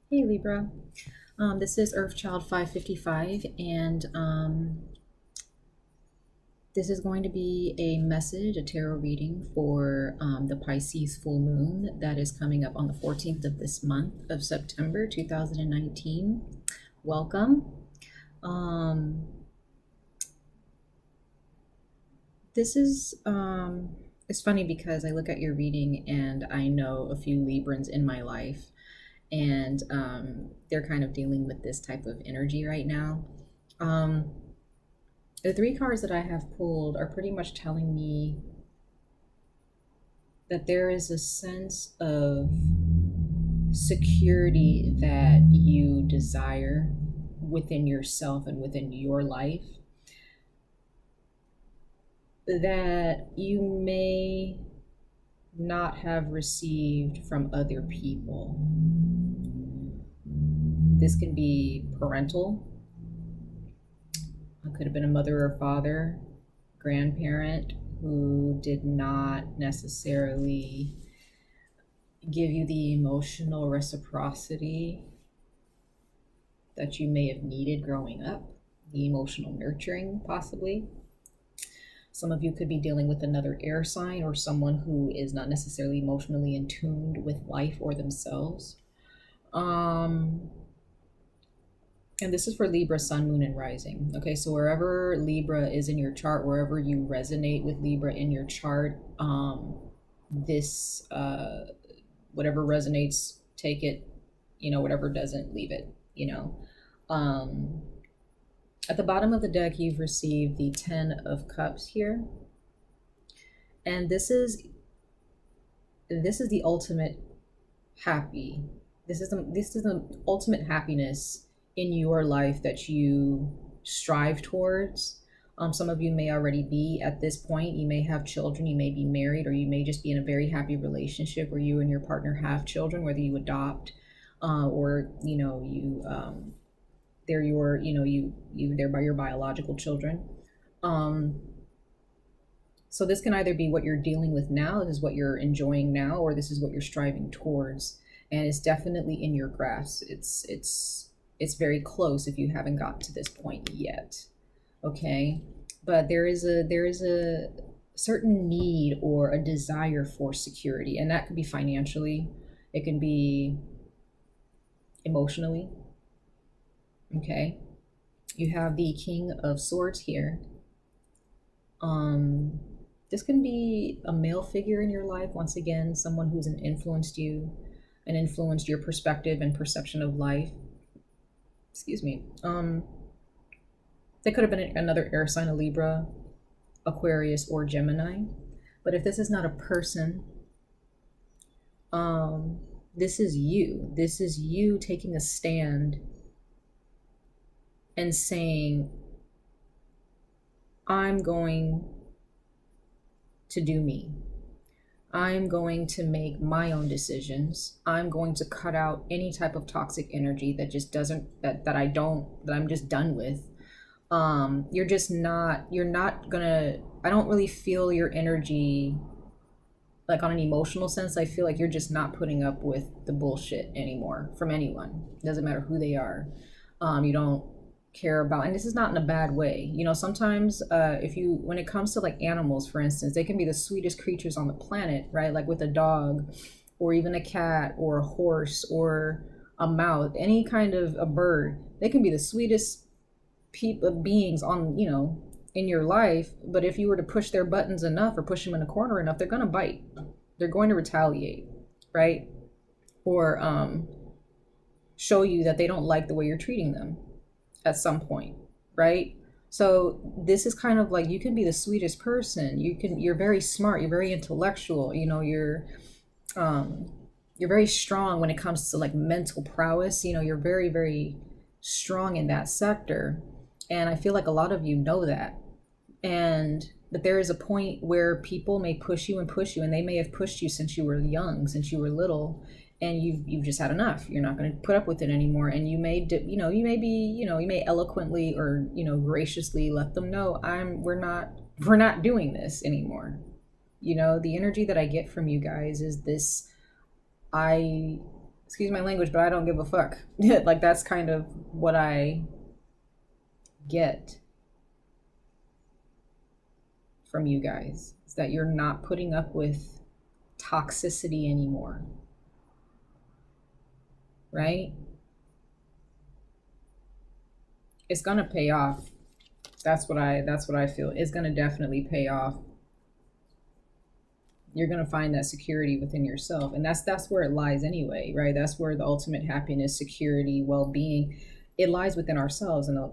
Hey Libra, this is 𝑍𝑊𝋼𝋼, and this is going to be a message, a tarot reading for the Pisces full moon that is coming up on the 14th of this month of September 2019. Welcome. This is it's funny because I look at your reading and I know a few Librans in my life, and they're kind of dealing with this type of energy right now. The three cards that I have pulled are pretty much telling me that there is a sense of security that you desire within yourself and within your life that you may not have received from other people. This can be parental. It could have been a mother or father, grandparent who did not necessarily give you the emotional reciprocity that you may have needed growing up, the emotional nurturing possibly. Some of you could be dealing with another air sign or someone who is not necessarily emotionally in tune with life or themselves. And this is for Libra, Sun, Moon, and Rising. Okay, so wherever Libra is in your chart, wherever you resonate with Libra in your chart, whatever resonates, take it, whatever doesn't, leave it, At the bottom of the deck, you've received the 10 of Cups here. And this is the ultimate happy. This is the ultimate happiness in your life that you strive towards. Some of you may already be at this point. You may have children, you may be married, or you may just be in a very happy relationship where you and your partner have children, whether you adopt or they're your biological children. So this can either be what you're dealing with now, this is what you're enjoying now, or this is what you're striving towards. And it's definitely in your grasp. It's very close if you haven't gotten to this point yet. Okay, but there is a certain need or a desire for security, and that could be financially, it can be emotionally. Okay, you have the King of Swords here. This can be a male figure in your life, once again, someone who's influenced you and influenced your perspective and perception of life. Excuse me. They could have been another air sign, a Libra, Aquarius, or Gemini. But if this is not a person, this is you. This is you taking a stand and saying, I'm going to do me. I'm going to make my own decisions. I'm going to cut out any type of toxic energy that just doesn't, that I'm just done with. You're not gonna, I don't really feel your energy, like on an emotional sense. I feel like you're just not putting up with the bullshit anymore from anyone. It doesn't matter who they are. You don't care about, and this is not in a bad way. Sometimes when it comes to like animals, for instance, they can be the sweetest creatures on the planet, right? Like with a dog or even a cat or a horse or a mouse, any kind of a bird, they can be the sweetest beings on, in your life. But if you were to push their buttons enough or push them in a corner enough, they're going to bite. They're going to retaliate, right? Or show you that they don't like the way you're treating them at some point, right? So this is kind of like, you can be the sweetest person, you're very smart, you're very intellectual, you're very strong when it comes to like mental prowess, you're very, very strong in that sector. And I feel like a lot of you know that. But there is a point where people may push you, and they may have pushed you since you were young, since you were little, and you've just had enough. You're not going to put up with it anymore, and you may eloquently or graciously let them know, we're not doing this anymore. The energy that I get from you guys is this: I excuse my language, but I don't give a fuck. Like, that's kind of what I get from you guys, is that you're not putting up with toxicity anymore, right? It's gonna pay off. That's what I feel. It's gonna definitely pay off. You're gonna find that security within yourself, and that's where it lies anyway, right? That's where the ultimate happiness, security, well-being, it lies within ourselves. And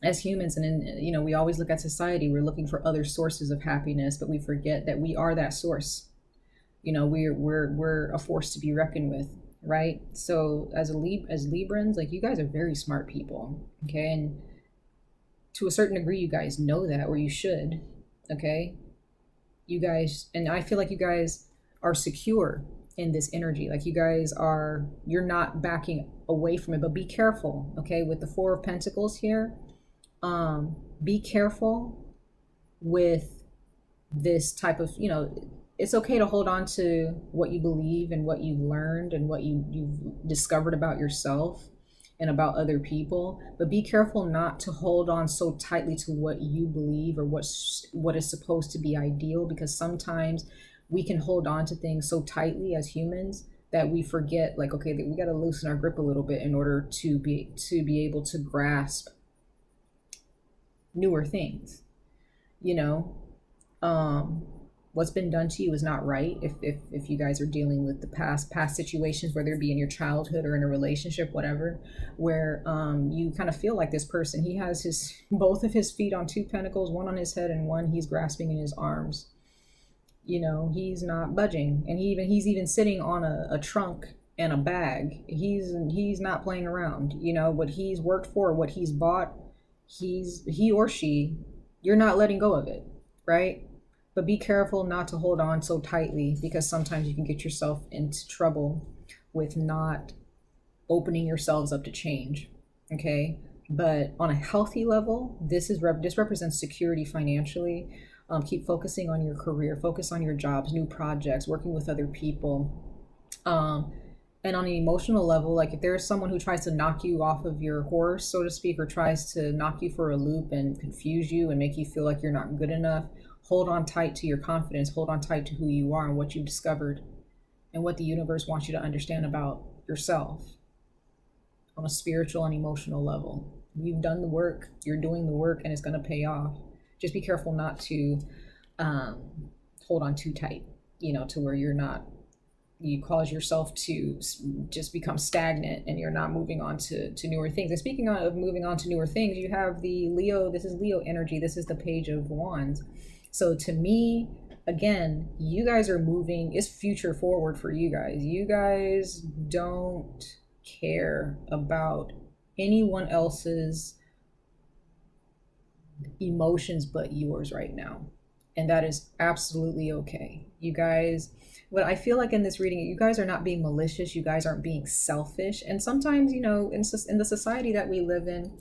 as humans, and in, you know, we always look at society, we're looking for other sources of happiness, but we forget that we are that source. You know, we're a force to be reckoned with, right? So as Librans, like, you guys are very smart people, okay? And to a certain degree, you guys know that, or you should, okay? You guys, and I feel like you guys are secure in this energy. Like, you're not backing away from it, but be careful, okay? With the Four of Pentacles here, be careful with this type of, you know, it's okay to hold on to what you believe and what you've learned and what you've discovered about yourself and about other people, but be careful not to hold on so tightly to what you believe or what is supposed to be ideal, because sometimes we can hold on to things so tightly as humans that we forget, like, okay, that we got to loosen our grip a little bit in order to be able to grasp newer things, you know. What's been done to you is not right. If you guys are dealing with the past situations, whether it be in your childhood or in a relationship, whatever, where you kind of feel like this person, he has both of his feet on two pentacles, one on his head and one he's grasping in his arms. You know, he's not budging, and he's even sitting on a trunk and a bag. He's not playing around. You know, what he's worked for, what he's bought, he or she, you're not letting go of it, right? But be careful not to hold on so tightly, because sometimes you can get yourself into trouble with not opening yourselves up to change, okay? But on a healthy level, this represents security financially. Keep focusing on your career, focus on your jobs, new projects, working with other people. And on an emotional level, like, if there's someone who tries to knock you off of your horse, so to speak, or tries to knock you for a loop and confuse you and make you feel like you're not good enough, hold on tight to your confidence, hold on tight to who you are and what you've discovered and what the universe wants you to understand about yourself on a spiritual and emotional level. You've done the work, you're doing the work, and it's going to pay off. Just be careful not to hold on too tight, you know, to where you cause yourself to just become stagnant and you're not moving on to newer things. And speaking of moving on to newer things, you have the Leo, this is Leo energy, this is the Page of Wands. So to me, again, you guys are moving, it's future forward for you guys. You guys don't care about anyone else's emotions but yours right now. And that is absolutely okay. You guys, what I feel like in this reading, you guys are not being malicious. You guys aren't being selfish. And sometimes, you know, in the society that we live in,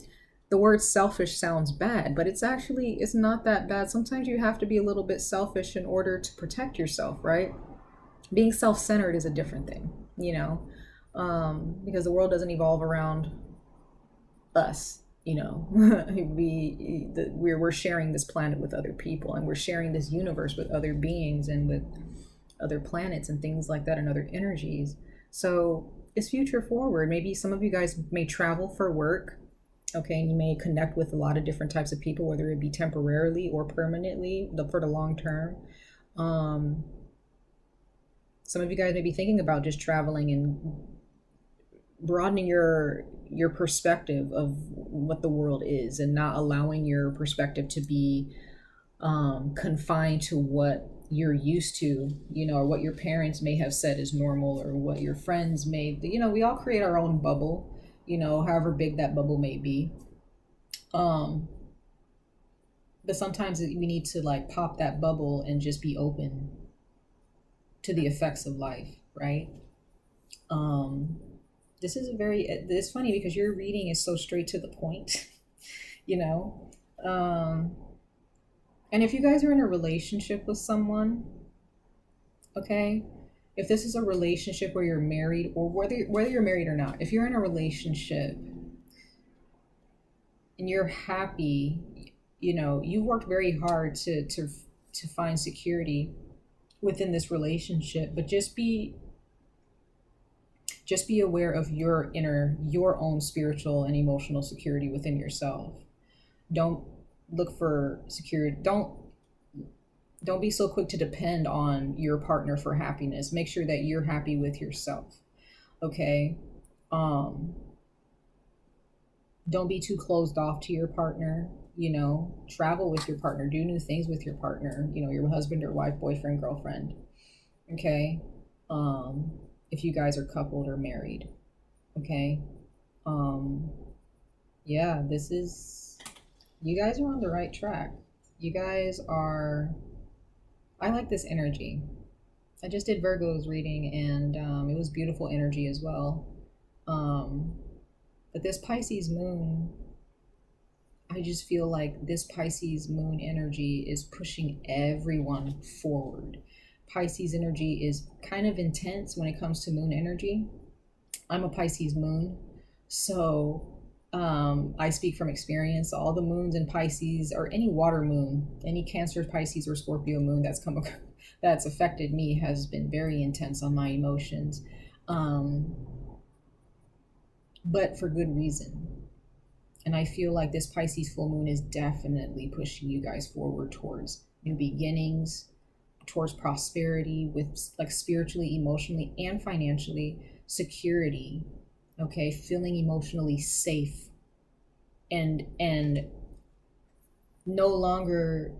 the word selfish sounds bad, but it's not that bad. Sometimes you have to be a little bit selfish in order to protect yourself, right? Being self-centered is a different thing, you know, because the world doesn't evolve around us, you know. We're sharing this planet with other people, and we're sharing this universe with other beings and with other planets and things like that and other energies. So it's future forward. Maybe some of you guys may travel for work. Okay, and you may connect with a lot of different types of people, whether it be temporarily or permanently for the long term. Some of you guys may be thinking about just traveling and broadening your perspective of what the world is, and not allowing your perspective to be confined to what you're used to, you know, or what your parents may have said is normal, or what your friends may, you know, we all create our own bubble, you know, however big that bubble may be. But sometimes we need to, like, pop that bubble and just be open to the effects of life, right? It's funny because your reading is so straight to the point, you know? And if you guys are in a relationship with someone, okay, if this is a relationship where you're married, or whether you're married or not, if you're in a relationship and you're happy, you know, you worked very hard to find security within this relationship, but just be aware of your own spiritual and emotional security within yourself. Don't look for security. Don't be so quick to depend on your partner for happiness. Make sure that you're happy with yourself. Okay? Don't be too closed off to your partner. You know, travel with your partner, do new things with your partner, you know, your husband or wife, boyfriend, girlfriend. Okay? If you guys are coupled or married. Okay? Yeah, you guys are on the right track. You guys are, I like this energy. I just did Virgo's reading, and it was beautiful energy as well. But this Pisces moon, I just feel like this Pisces moon energy is pushing everyone forward. Pisces energy is kind of intense when it comes to moon energy. I'm a Pisces moon, so I speak from experience. All the moons in Pisces, or any water moon, any Cancer, Pisces, or Scorpio moon that's affected me, has been very intense on my emotions, but for good reason. And I feel like this Pisces full moon is definitely pushing you guys forward towards new beginnings, towards prosperity, with like spiritually, emotionally, and financially, security. Okay, feeling emotionally safe, and no longer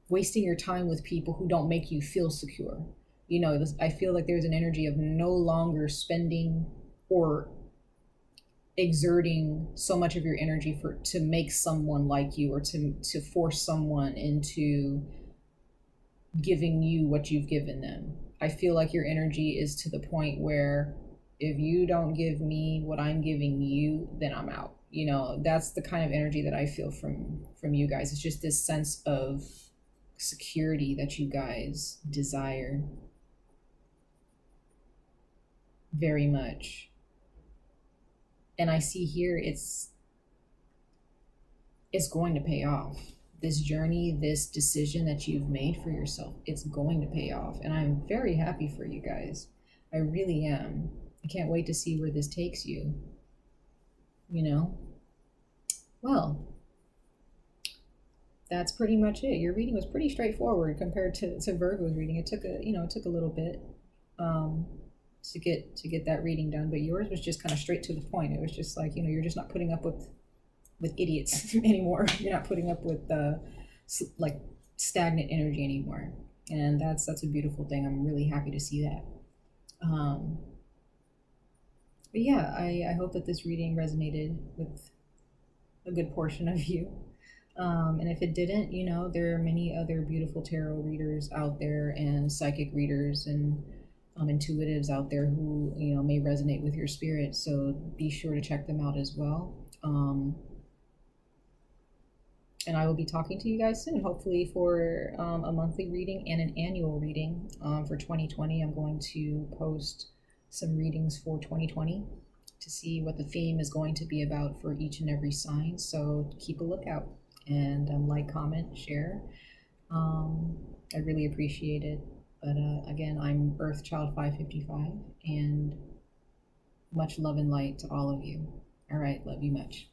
wasting your time with people who don't make you feel secure. You know, I feel like there's an energy of no longer spending or exerting so much of your energy to make someone like you, or to force someone into giving you what you've given them. I feel like your energy is to the point where if you don't give me what I'm giving you, then I'm out. You know, that's the kind of energy that I feel from you guys. It's just this sense of security that you guys desire very much. And I see here it's going to pay off. This journey, this decision that you've made for yourself, it's going to pay off. And I'm very happy for you guys. I really am. I can't wait to see where this takes you. You know? Well, that's pretty much it. Your reading was pretty straightforward compared to Virgo's reading. It took a little bit to get that reading done, but yours was just kind of straight to the point. It was just like, you know, you're just not putting up with idiots anymore. You're not putting up with like stagnant energy anymore, and that's a beautiful thing. I'm really happy to see that. But yeah, I hope that this reading resonated with a good portion of you. And if it didn't, you know, there are many other beautiful tarot readers out there, and psychic readers, and intuitives out there who, you know, may resonate with your spirit. So be sure to check them out as well. And I will be talking to you guys soon, hopefully for a monthly reading and an annual reading for 2020. I'm going to post some readings for 2020 to see what the theme is going to be about for each and every sign. So keep a lookout, and like, comment, share. I really appreciate it. But again, I'm Earth Child 555, and much love and light to all of you. All right, love you much.